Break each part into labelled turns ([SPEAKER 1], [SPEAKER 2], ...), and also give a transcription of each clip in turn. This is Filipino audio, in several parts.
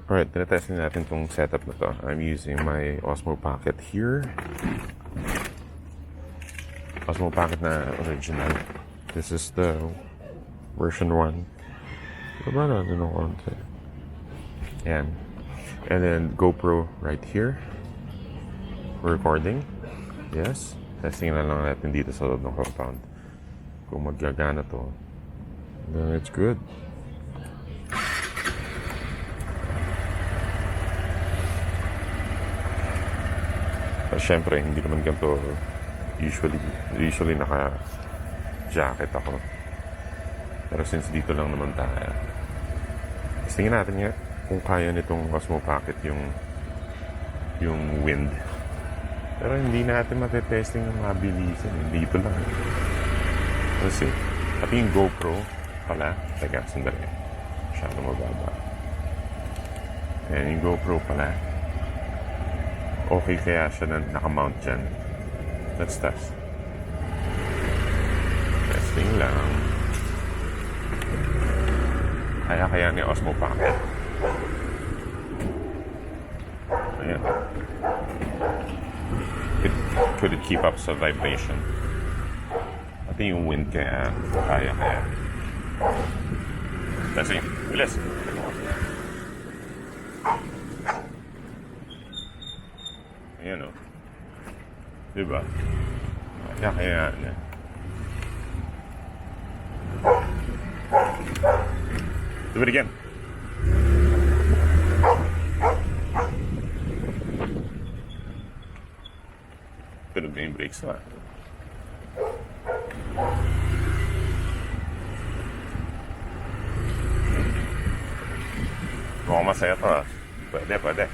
[SPEAKER 1] Alright, tinetesting natin itong setup na to. I'm using my Osmo Pocket here. Osmo Pocket na original. This is the version 1. Diba natin ng konti? Yan. And then GoPro right here. For recording. Yes. Testing na lang natin dito sa loob ng compound. Kung magagana to, then it's good. Siyempre, hindi naman ganito usually naka-jacket ako. Pero since dito lang naman tayo, tingnan natin nga kung kaya nitong Osmo Pocket yung wind. Pero hindi natin matetesting ng mabilisan. Dito lang. Kasi, pati yung GoPro pala. Teka, sandali. Masyado mababa. Ayan, yung GoPro pala. Okay kaya siya na nakamount dyan. Let's test. Testing lang. Kaya ni Osmo Pocket. Ayan. Could it keep up sa vibration? Pati yung wind kaya. Kaya. Testing. Bilis. Ayan o. Diba? Kaya na. Do it again. Pero may brakes na. Mukhang masaya to. Pwede.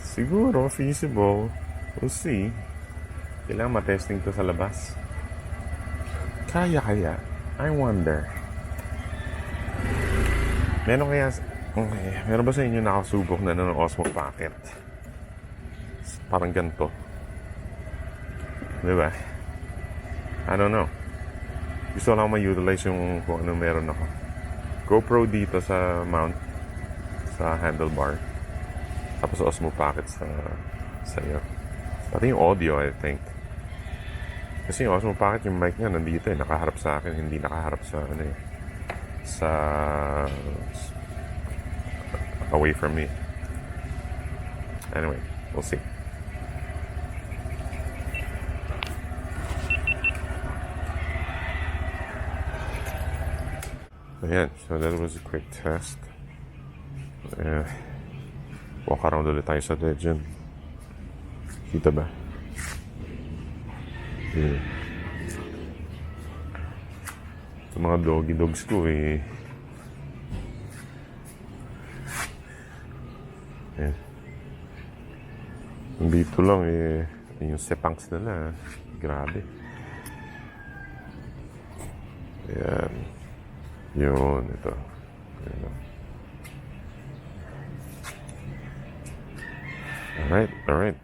[SPEAKER 1] Siguro feasible. We'll see. Kailangan matesting to sa labas. Kaya. I wonder. Meron ba sa inyo nakasubok na ng Osmo Pocket? Parang ganito. Diba? I don't know. Gusto lang ma-utilize yung kung ano meron ako. GoPro dito sa mount, sa handlebar. Tapos Osmo Pocket sa iyo. Pati yung audio, I think. Kasi yung Osmo Pocket, yung mic niya nandito nakaharap sa akin, hindi nakaharap sa away from me. Anyway, we'll see. Ayan, so that was a quick test. Walk around ulit tayo sa Legend. Kita ba? Yeah. Ito mga doggy dogs ko Ayan. Dito lang yung sepangs nila. Grabe. Ayan. Yun, ito. Ayan. Alright.